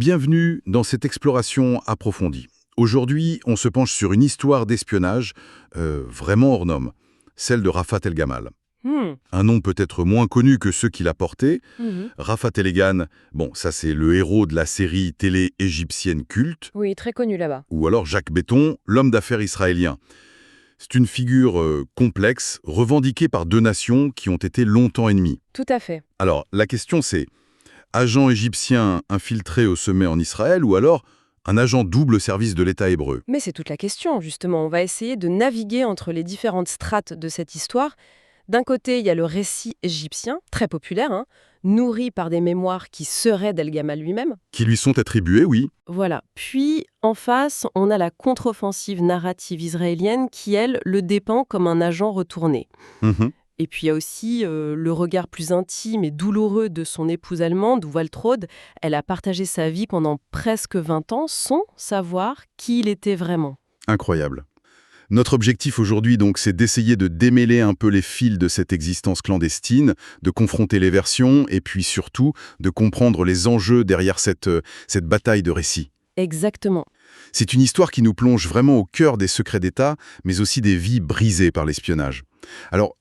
Bienvenue dans cette exploration approfondie. Aujourd'hui, on se penche sur une histoire d'espionnage vraiment hors norme, celle de Rafat El Gamal. Un nom peut-être moins connu que ceux qui l'a porté. Rafat El Gan, bon, ça c'est le héros de la série télé égyptienne culte. Oui, très connu là-bas. Ou alors Jacques Béton, l'homme d'affaires israélien. C'est une figure complexe, revendiquée par deux nations qui ont été longtemps ennemies. Tout à fait. Alors, la question c'est, agent égyptien infiltré au sommet en Israël ou alors un agent double service de l'État hébreu? Mais c'est toute la question, justement. On va essayer de naviguer entre les différentes strates de cette histoire. D'un côté, il y a le récit égyptien, très populaire, nourri par des mémoires qui seraient d'El Gamal lui-même. Qui lui sont attribués, oui. Voilà. Puis, en face, on a la contre-offensive narrative israélienne qui, elle, le dépeint comme un agent retourné. Mhm. Et puis il y a aussi le regard plus intime et douloureux de son épouse allemande, Waltraud. Elle a partagé sa vie pendant presque 20 ans sans savoir qui il était vraiment. Incroyable. Notre objectif aujourd'hui, donc, c'est d'essayer de démêler un peu les fils de cette existence clandestine, de confronter les versions et puis surtout de comprendre les enjeux derrière cette bataille de récits. Exactement. C'est une histoire qui nous plonge vraiment au cœur des secrets d'État, mais aussi des vies brisées par l'espionnage. Alors,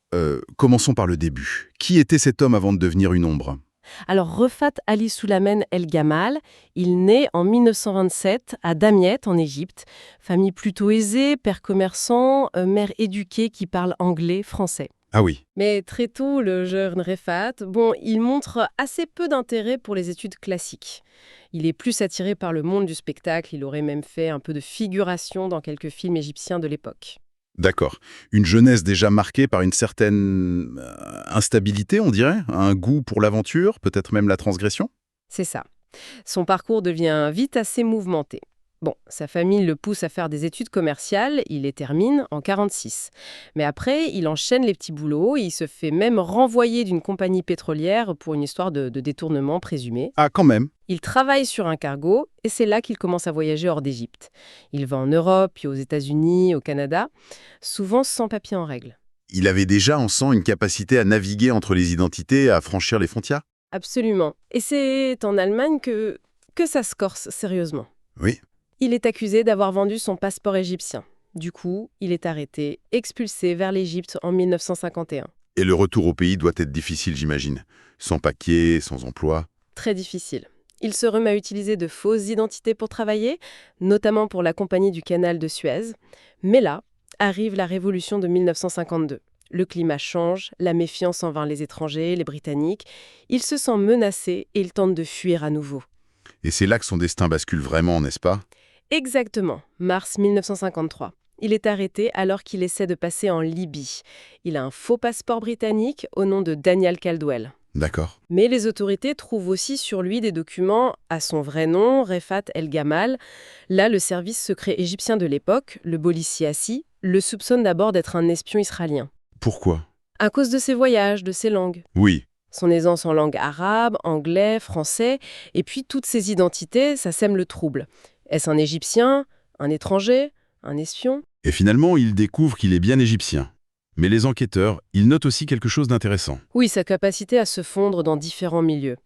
commençons par le début. Qui était cet homme avant de devenir une ombre ? Alors Rafat Ali Soulamen El Gamal, il naît en 1927 à Damiette en Égypte. Famille plutôt aisée, père commerçant, mère éduquée qui parle anglais, français. Ah oui. Mais très tôt, le jeune Rafat, il montre assez peu d'intérêt pour les études classiques. Il est plus attiré par le monde du spectacle, il aurait même fait un peu de figuration dans quelques films égyptiens de l'époque. D'accord. Une jeunesse déjà marquée par une certaine instabilité, on dirait, un goût pour l'aventure, peut-être même la transgression. C'est ça. Son parcours devient vite assez mouvementé. Sa famille le pousse à faire des études commerciales, il les termine en 1946. Mais après, il enchaîne les petits boulots et il se fait même renvoyer d'une compagnie pétrolière pour une histoire de détournement présumé. Ah, quand même. Il travaille sur un cargo et c'est là qu'il commence à voyager hors d'Égypte. Il va en Europe, puis aux États-Unis, au Canada, souvent sans papier en règle. Il avait déjà, on sent, une capacité à naviguer entre les identités, à franchir les frontières. Absolument. Et c'est en Allemagne que ça se corse sérieusement. Oui. Il est accusé d'avoir vendu son passeport égyptien. Du coup, il est arrêté, expulsé vers l'Égypte en 1951. Et le retour au pays doit être difficile, j'imagine. Sans papier, sans emploi. Très difficile. Il se remet à utiliser de fausses identités pour travailler, notamment pour la compagnie du canal de Suez. Mais là, arrive la révolution de 1952. Le climat change, la méfiance envers les étrangers, les Britanniques. Il se sent menacé et il tente de fuir à nouveau. Et c'est là que son destin bascule vraiment, n'est-ce pas ? Exactement, mars 1953. Il est arrêté alors qu'il essaie de passer en Libye. Il a un faux passeport britannique au nom de Daniel Caldwell. D'accord. Mais les autorités trouvent aussi sur lui des documents à son vrai nom, Rafat El Gamal. Là, le service secret égyptien de l'époque, le Bolisi Assi, le soupçonne d'abord d'être un espion israélien. Pourquoi ? À cause de ses voyages, de ses langues. Oui. Son aisance en langue arabe, anglais, français, et puis toutes ces identités, ça sème le trouble. Est-ce un Égyptien, un étranger, un espion ? Et finalement, il découvre qu'il est bien égyptien. Mais les enquêteurs, ils notent aussi quelque chose d'intéressant. Oui, sa capacité à se fondre dans différents milieux,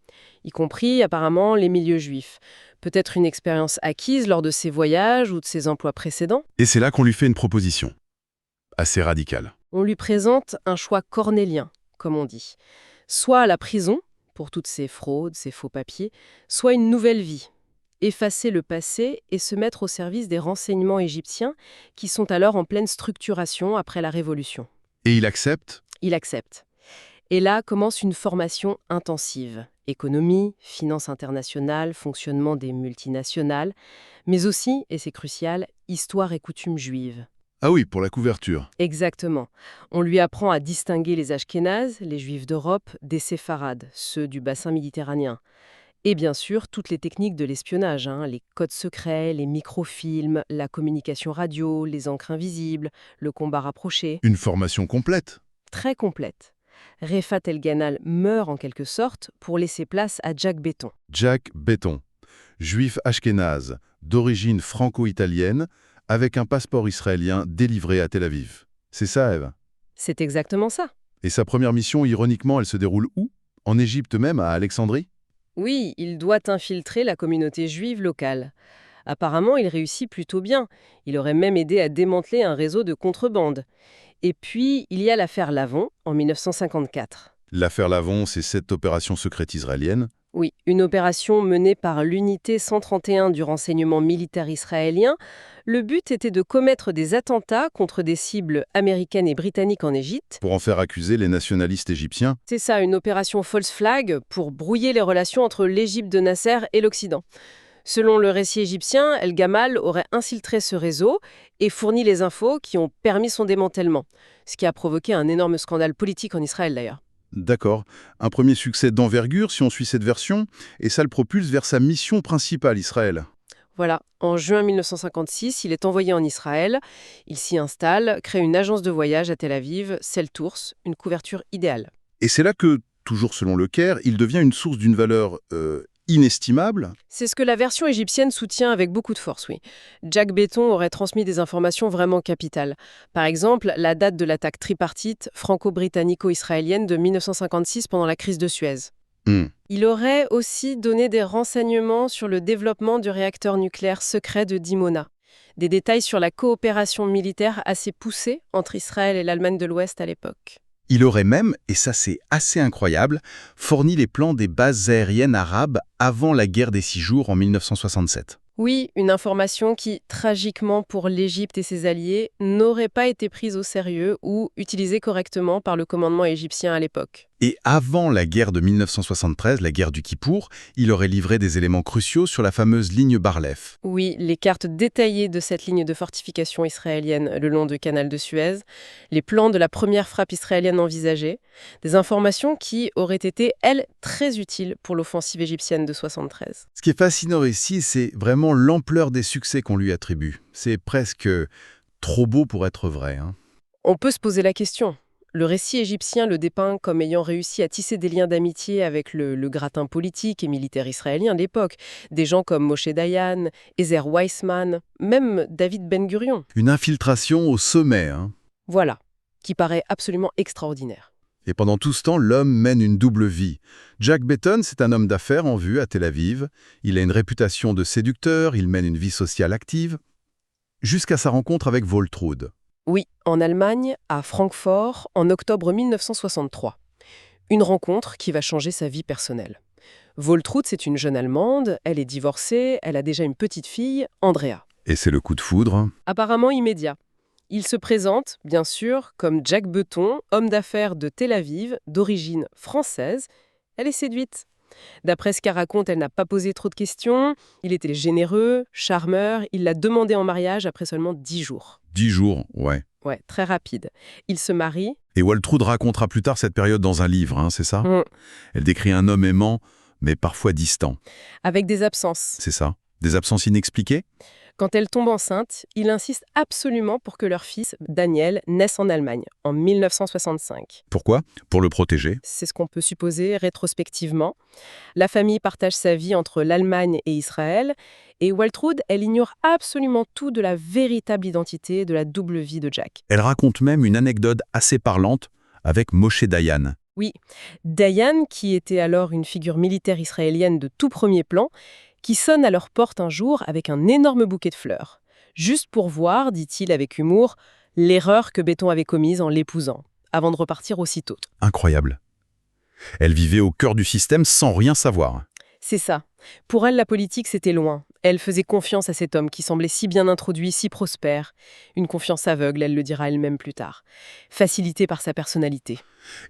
y compris apparemment les milieux juifs. Peut-être une expérience acquise lors de ses voyages ou de ses emplois précédents. Et c'est là qu'on lui fait une proposition. Assez radicale. On lui présente un choix cornélien, comme on dit. Soit la prison, pour toutes ces fraudes, ces faux papiers, soit une nouvelle vie. Effacer le passé et se mettre au service des renseignements égyptiens qui sont alors en pleine structuration après la Révolution. Et il accepte ? Il accepte. Et là commence une formation intensive. Économie, finance internationale, fonctionnement des multinationales, mais aussi, et c'est crucial, histoire et coutumes juives. Ah oui, pour la couverture. Exactement. On lui apprend à distinguer les Ashkénazes, les Juifs d'Europe, des Séfarades, ceux du bassin méditerranéen. Et bien sûr, toutes les techniques de l'espionnage, les codes secrets, les microfilms, la communication radio, les encres invisibles, le combat rapproché. Une formation complète. Très complète. Rafat El Gamal meurt en quelque sorte pour laisser place à Jacques Béton. Jacques Béton, juif ashkénaze, d'origine franco-italienne, avec un passeport israélien délivré à Tel Aviv. C'est ça, Ève ? C'est exactement ça. Et sa première mission, ironiquement, elle se déroule où ? En Égypte même, à Alexandrie ? Oui, il doit infiltrer la communauté juive locale. Apparemment, il réussit plutôt bien. Il aurait même aidé à démanteler un réseau de contrebande. Et puis, il y a l'affaire Lavon, en 1954. L'affaire Lavon, c'est cette opération secrète israélienne. Oui, une opération menée par l'unité 131 du renseignement militaire israélien. Le but était de commettre des attentats contre des cibles américaines et britanniques en Égypte. Pour en faire accuser les nationalistes égyptiens. C'est ça, une opération false flag pour brouiller les relations entre l'Égypte de Nasser et l'Occident. Selon le récit égyptien, El Gamal aurait infiltré ce réseau et fourni les infos qui ont permis son démantèlement, ce qui a provoqué un énorme scandale politique en Israël d'ailleurs. D'accord. Un premier succès d'envergure, si on suit cette version, et ça le propulse vers sa mission principale, Israël. Voilà, en juin 1956, il est envoyé en Israël, il s'y installe, crée une agence de voyage à Tel Aviv, Seltours, une couverture idéale. Et c'est là que, toujours selon le Caire, il devient une source d'une valeur inestimable. C'est ce que la version égyptienne soutient avec beaucoup de force, oui. Jack Béton aurait transmis des informations vraiment capitales. Par exemple, la date de l'attaque tripartite franco-britannico-israélienne de 1956 pendant la crise de Suez. Hmm. Il aurait aussi donné des renseignements sur le développement du réacteur nucléaire secret de Dimona. Des détails sur la coopération militaire assez poussée entre Israël et l'Allemagne de l'Ouest à l'époque. Il aurait même, et ça c'est assez incroyable, fourni les plans des bases aériennes arabes avant la guerre des 6 jours en 1967. Oui, une information qui, tragiquement pour l'Égypte et ses alliés, n'aurait pas été prise au sérieux ou utilisée correctement par le commandement égyptien à l'époque. Et avant la guerre de 1973, la guerre du Kippour, il aurait livré des éléments cruciaux sur la fameuse ligne Bar-Lev. Oui, les cartes détaillées de cette ligne de fortification israélienne le long du canal de Suez, les plans de la première frappe israélienne envisagée, des informations qui auraient été, elles, très utiles pour l'offensive égyptienne de 73. Ce qui est fascinant ici, c'est vraiment l'ampleur des succès qu'on lui attribue. C'est presque trop beau pour être vrai, hein. On peut se poser la question. Le récit égyptien le dépeint comme ayant réussi à tisser des liens d'amitié avec le gratin politique et militaire israélien de l'époque. Des gens comme Moshe Dayan, Ezer Weizmann, même David Ben-Gurion. Une infiltration au sommet, hein. Voilà, qui paraît absolument extraordinaire. Et pendant tout ce temps, l'homme mène une double vie. Jack Béton, c'est un homme d'affaires en vue à Tel Aviv. Il a une réputation de séducteur, il mène une vie sociale active, jusqu'à sa rencontre avec Woltrud. Oui, en Allemagne, à Francfort, en octobre 1963. Une rencontre qui va changer sa vie personnelle. Woltrud, c'est une jeune Allemande, elle est divorcée, elle a déjà une petite fille, Andrea. Et c'est le coup de foudre. Apparemment immédiat. Il se présente, bien sûr, comme Jack Béton, homme d'affaires de Tel Aviv, d'origine française. Elle est séduite. D'après ce qu'elle raconte, elle n'a pas posé trop de questions. Il était généreux, charmeur. Il l'a demandé en mariage après seulement 10 jours. 10 jours, ouais. Ouais, très rapide. Il se marie. Et Woltrud racontera plus tard cette période dans un livre, hein, c'est ça? Elle décrit un homme aimant, mais parfois distant. Avec des absences. C'est ça? Des absences inexpliquées? Quand elle tombe enceinte, il insiste absolument pour que leur fils, Daniel, naisse en Allemagne, en 1965. Pourquoi? Pour le protéger. C'est ce qu'on peut supposer rétrospectivement. La famille partage sa vie entre l'Allemagne et Israël, et Woltrud, elle ignore absolument tout de la véritable identité de la double vie de Jack. Elle raconte même une anecdote assez parlante avec Moshe Dayan. Oui, Dayan, qui était alors une figure militaire israélienne de tout premier plan, qui sonne à leur porte un jour avec un énorme bouquet de fleurs. Juste pour voir, dit-il avec humour, l'erreur que Béton avait commise en l'épousant, avant de repartir aussitôt. Incroyable. Elle vivait au cœur du système sans rien savoir. C'est ça. Pour elle, la politique, c'était loin. Elle faisait confiance à cet homme qui semblait si bien introduit, si prospère. Une confiance aveugle, elle le dira elle-même plus tard. Facilitée par sa personnalité.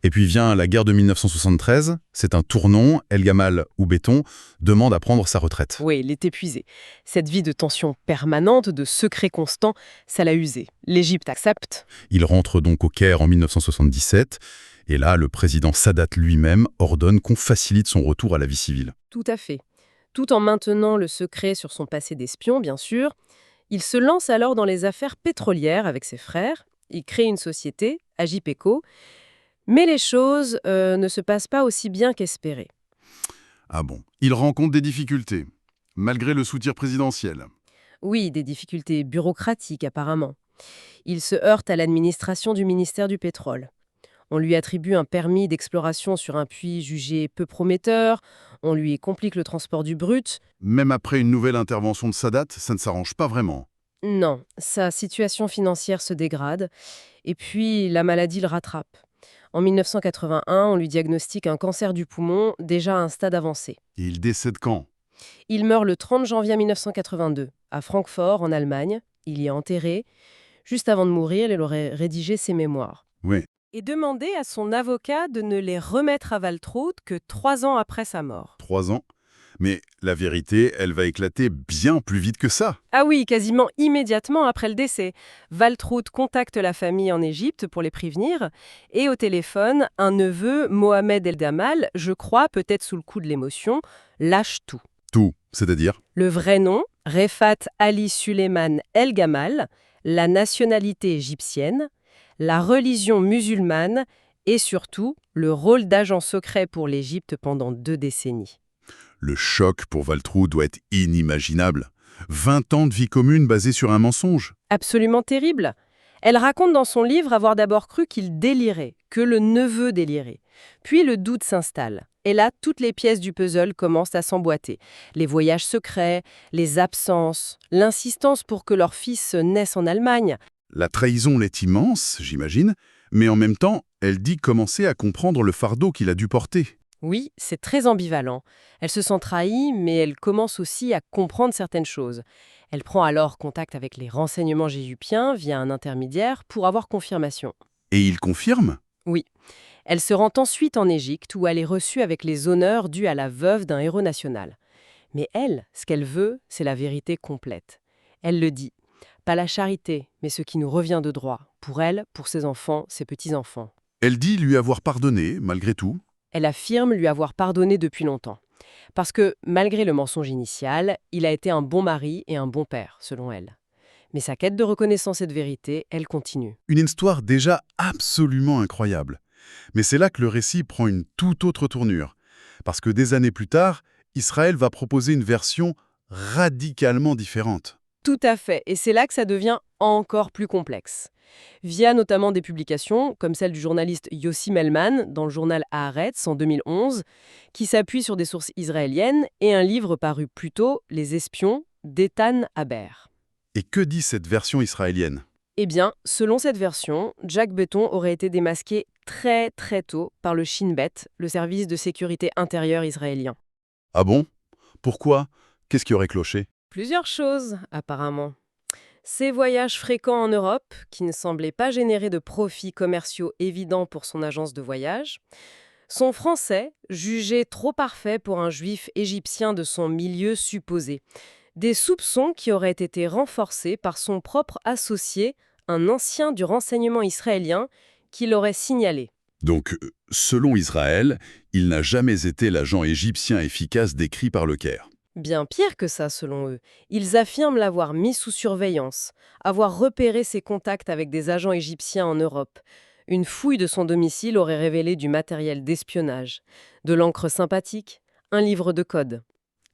Et puis vient la guerre de 1973. C'est un tournant. El Gamal, ou Béton, demande à prendre sa retraite. Oui, il est épuisé. Cette vie de tension permanente, de secret constant, ça l'a usé. L'Égypte accepte. Il rentre donc au Caire en 1977. Et là, le président Sadat lui-même ordonne qu'on facilite son retour à la vie civile. Tout à fait. Tout en maintenant le secret sur son passé d'espion, bien sûr, il se lance alors dans les affaires pétrolières avec ses frères. Il crée une société, Agipeco, mais les choses ne se passent pas aussi bien qu'espéré. Ah bon? Il rencontre des difficultés, malgré le soutien présidentiel. Oui, des difficultés bureaucratiques apparemment. Il se heurte à l'administration du ministère du Pétrole. On lui attribue un permis d'exploration sur un puits jugé peu prometteur, on lui complique le transport du brut. Même après une nouvelle intervention de Sadat, ça ne s'arrange pas vraiment. Non, sa situation financière se dégrade, et puis la maladie le rattrape. En 1981, on lui diagnostique un cancer du poumon, déjà à un stade avancé. Et il décède quand? Il meurt le 30 janvier 1982, à Francfort, en Allemagne. Il y est enterré. Juste avant de mourir, il aurait rédigé ses mémoires. Oui. Et demandé à son avocat de ne les remettre à Waltraud que 3 ans après sa mort. 3 ans. Mais la vérité, elle va éclater bien plus vite que ça. Ah oui, quasiment immédiatement après le décès. Waltraud contacte la famille en Égypte pour les prévenir. Et au téléphone, un neveu, Mohamed El Gamal, je crois, peut-être sous le coup de l'émotion, lâche tout. Tout, c'est-à-dire? Le vrai nom, Refat Ali Suleiman El Gamal, la nationalité égyptienne, la religion musulmane et surtout le rôle d'agent secret pour l'Égypte pendant 2 décennies. Le choc pour Waltraud doit être inimaginable. 20 ans de vie commune basée sur un mensonge. Absolument terrible. Elle raconte dans son livre avoir d'abord cru qu'il délirait, que le neveu délirait. Puis le doute s'installe. Et là, toutes les pièces du puzzle commencent à s'emboîter. Les voyages secrets, les absences, l'insistance pour que leur fils naisse en Allemagne. La trahison l'est immense, j'imagine, mais en même temps, elle dit commencer à comprendre le fardeau qu'il a dû porter. Oui, c'est très ambivalent. Elle se sent trahie, mais elle commence aussi à comprendre certaines choses. Elle prend alors contact avec les renseignements égyptiens via un intermédiaire pour avoir confirmation. Et il confirme? Oui. Elle se rend ensuite en Égypte où elle est reçue avec les honneurs dus à la veuve d'un héros national. Mais elle, ce qu'elle veut, c'est la vérité complète. Elle le dit. Pas la charité, mais ce qui nous revient de droit. Pour elle, pour ses enfants, ses petits-enfants. Elle dit lui avoir pardonné, malgré tout. Elle affirme lui avoir pardonné depuis longtemps. Parce que, malgré le mensonge initial, il a été un bon mari et un bon père, selon elle. Mais sa quête de reconnaissance et de vérité, elle continue. Une histoire déjà absolument incroyable. Mais c'est là que le récit prend une toute autre tournure. Parce que des années plus tard, Israël va proposer une version radicalement différente. Tout à fait, et c'est là que ça devient encore plus complexe. Via notamment des publications, comme celle du journaliste Yossi Melman dans le journal Haaretz en 2011, qui s'appuie sur des sources israéliennes, et un livre paru plus tôt, Les espions, d'Ethan Haber. Et que dit cette version israélienne? Eh bien, selon cette version, Jack Betton aurait été démasqué très très tôt par le Shin Bet, le service de sécurité intérieure israélien. Ah bon? Pourquoi? Qu'est-ce qui aurait cloché? Plusieurs choses, apparemment. Ses voyages fréquents en Europe, qui ne semblaient pas générer de profits commerciaux évidents pour son agence de voyage. Son français, jugé trop parfait pour un juif égyptien de son milieu supposé. Des soupçons qui auraient été renforcés par son propre associé, un ancien du renseignement israélien, qui l'aurait signalé. Donc, selon Israël, il n'a jamais été l'agent égyptien efficace décrit par le Caire. Bien pire que ça, selon eux. Ils affirment l'avoir mis sous surveillance, avoir repéré ses contacts avec des agents égyptiens en Europe. Une fouille de son domicile aurait révélé du matériel d'espionnage, de l'encre sympathique, un livre de code.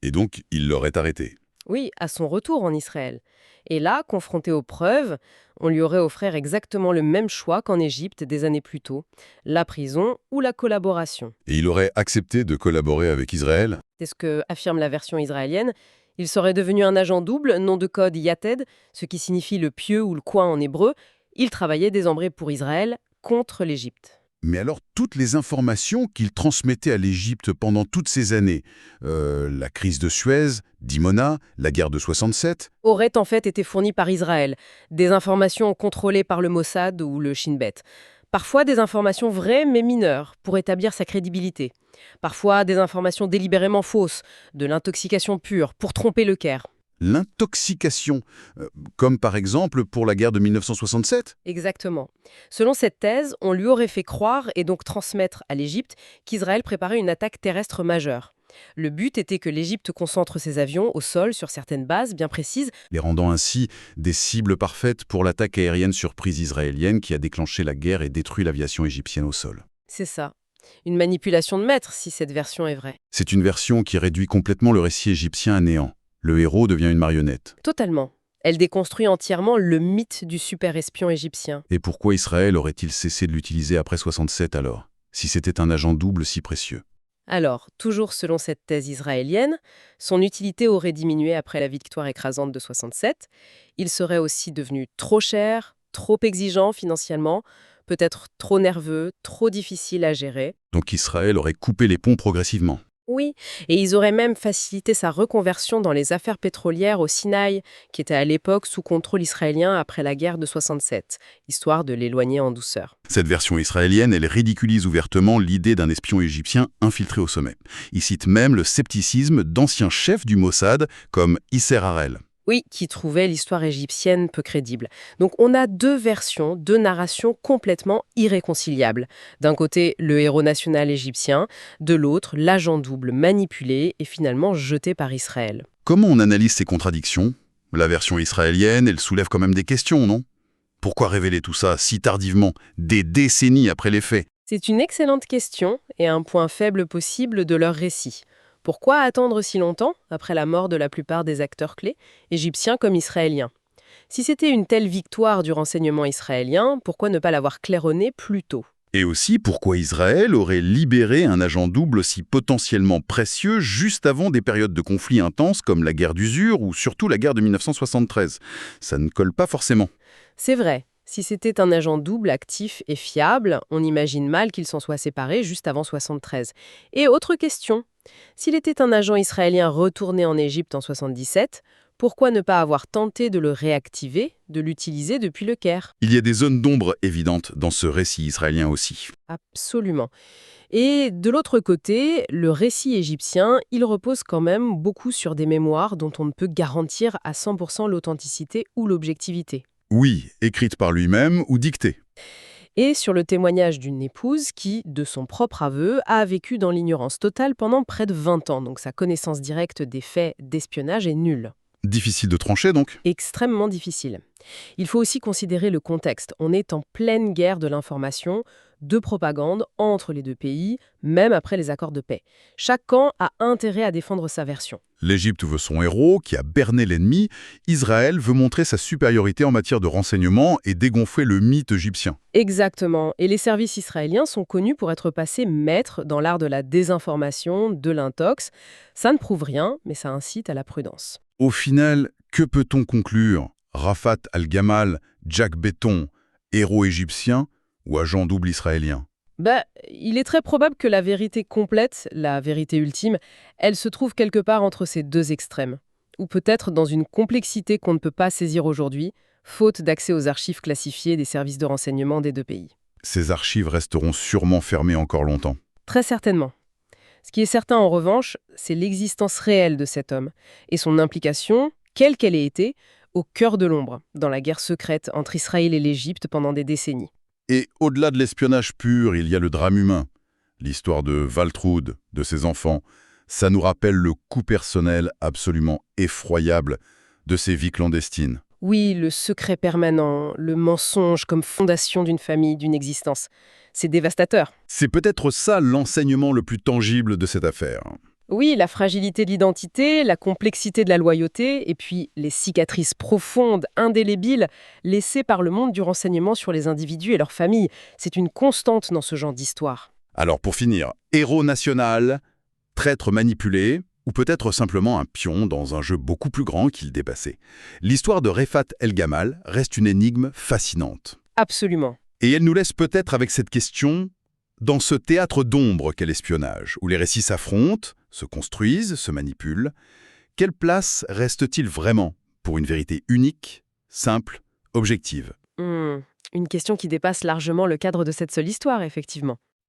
Et donc, il l'aurait arrêté. Oui, à son retour en Israël. Et là, confronté aux preuves, on lui aurait offert exactement le même choix qu'en Égypte des années plus tôt, la prison ou la collaboration. Et il aurait accepté de collaborer avec Israël? C'est ce que affirme la version israélienne. Il serait devenu un agent double, nom de code Yated, ce qui signifie le pieu ou le coin en hébreu. Il travaillait désormais pour Israël contre l'Égypte. Mais alors, toutes les informations qu'il transmettait à l'Égypte pendant toutes ces années, la crise de Suez, Dimona, la guerre de 67, Auraient en fait été fournies par Israël, des informations contrôlées par le Mossad ou le Shin Bet. Parfois des informations vraies mais mineures, pour établir sa crédibilité. Parfois des informations délibérément fausses, de l'intoxication pure, pour tromper le Caire. l'intoxication, comme par exemple pour la guerre de 1967. Exactement. Selon cette thèse, on lui aurait fait croire et donc transmettre à l'Égypte qu'Israël préparait une attaque terrestre majeure. Le but était que l'Égypte concentre ses avions au sol sur certaines bases bien précises. Les rendant ainsi des cibles parfaites pour l'attaque aérienne surprise israélienne qui a déclenché la guerre et détruit l'aviation égyptienne au sol. C'est ça. Une manipulation de maître, si cette version est vraie. C'est une version qui réduit complètement le récit égyptien à néant. Le héros devient une marionnette. Totalement. Elle déconstruit entièrement le mythe du super-espion égyptien. Et pourquoi Israël aurait-il cessé de l'utiliser après 67 alors, si c'était un agent double si précieux? Alors, toujours selon cette thèse israélienne, son utilité aurait diminué après la victoire écrasante de 67. Il serait aussi devenu trop cher, trop exigeant financièrement, peut-être trop nerveux, trop difficile à gérer. Donc Israël aurait coupé les ponts progressivement. Oui, et ils auraient même facilité sa reconversion dans les affaires pétrolières au Sinaï, qui était à l'époque sous contrôle israélien après la guerre de 67, histoire de l'éloigner en douceur. Cette version israélienne, elle ridiculise ouvertement l'idée d'un espion égyptien infiltré au sommet. Il cite même le scepticisme d'anciens chefs du Mossad comme Isser Harel. Oui, qui trouvait l'histoire égyptienne peu crédible. Donc on a deux versions, deux narrations complètement irréconciliables. D'un côté, le héros national égyptien, de l'autre, l'agent double manipulé et finalement jeté par Israël. Comment on analyse ces contradictions? La version israélienne, elle soulève quand même des questions, non? Pourquoi révéler tout ça si tardivement, des décennies après les faits? C'est une excellente question et un point faible possible de leur récit. Pourquoi attendre si longtemps, après la mort de la plupart des acteurs clés, égyptiens comme israéliens? Si c'était une telle victoire du renseignement israélien, pourquoi ne pas l'avoir claironné plus tôt? Et aussi, pourquoi Israël aurait libéré un agent double si potentiellement précieux juste avant des périodes de conflits intenses comme la guerre d'usure ou surtout la guerre de 1973? Ça ne colle pas forcément. C'est vrai, si c'était un agent double actif et fiable, on imagine mal qu'il s'en soit séparé juste avant 73. Et autre question, s'il était un agent israélien retourné en Égypte en 77, pourquoi ne pas avoir tenté de le réactiver, de l'utiliser depuis le Caire? Il y a des zones d'ombre évidentes dans ce récit israélien aussi. Absolument. Et de l'autre côté, le récit égyptien, il repose quand même beaucoup sur des mémoires dont on ne peut garantir à 100% l'authenticité ou l'objectivité. Oui, écrite par lui-même ou dictée. Et sur le témoignage d'une épouse qui, de son propre aveu, a vécu dans l'ignorance totale pendant près de 20 ans, donc sa connaissance directe des faits d'espionnage est nulle. Difficile de trancher donc. Extrêmement difficile. Il faut aussi considérer le contexte. On est en pleine guerre de l'information, de propagande entre les deux pays, même après les accords de paix. Chaque camp a intérêt à défendre sa version. L'Égypte veut son héros, qui a berné l'ennemi. Israël veut montrer sa supériorité en matière de renseignement et dégonfler le mythe égyptien. Exactement. Et les services israéliens sont connus pour être passés maîtres dans l'art de la désinformation, de l'intox. Ça ne prouve rien, mais ça incite à la prudence. Au final, que peut-on conclure? Rafat al-Gamal, Jack Béton, héros égyptien ou agent double israélien? Il est très probable que la vérité complète, la vérité ultime, elle se trouve quelque part entre ces deux extrêmes. Ou peut-être dans une complexité qu'on ne peut pas saisir aujourd'hui, faute d'accès aux archives classifiées des services de renseignement des deux pays. Ces archives resteront sûrement fermées encore longtemps. Très certainement. Ce qui est certain en revanche, c'est l'existence réelle de cet homme et son implication, quelle qu'elle ait été, au cœur de l'ombre, dans la guerre secrète entre Israël et l'Égypte pendant des décennies. Et au-delà de l'espionnage pur, il y a le drame humain. L'histoire de Waltraud, de ses enfants, ça nous rappelle le coût personnel absolument effroyable de ces vies clandestines. Oui, le secret permanent, le mensonge comme fondation d'une famille, d'une existence. C'est dévastateur. C'est peut-être ça l'enseignement le plus tangible de cette affaire. Oui, la fragilité de l'identité, la complexité de la loyauté, et puis les cicatrices profondes, indélébiles, laissées par le monde du renseignement sur les individus et leurs familles. C'est une constante dans ce genre d'histoire. Alors pour finir, héros national, traître manipulé, ou peut-être simplement un pion dans un jeu beaucoup plus grand qu'il dépassait. L'histoire de Rafat el-Gamal reste une énigme fascinante. Absolument. Et elle nous laisse peut-être avec cette question, dans ce théâtre d'ombre qu'est l'espionnage, où les récits s'affrontent, se construisent, se manipulent, quelle place reste-t-il vraiment pour une vérité unique, simple, objective? Une question qui dépasse largement le cadre de cette seule histoire, effectivement.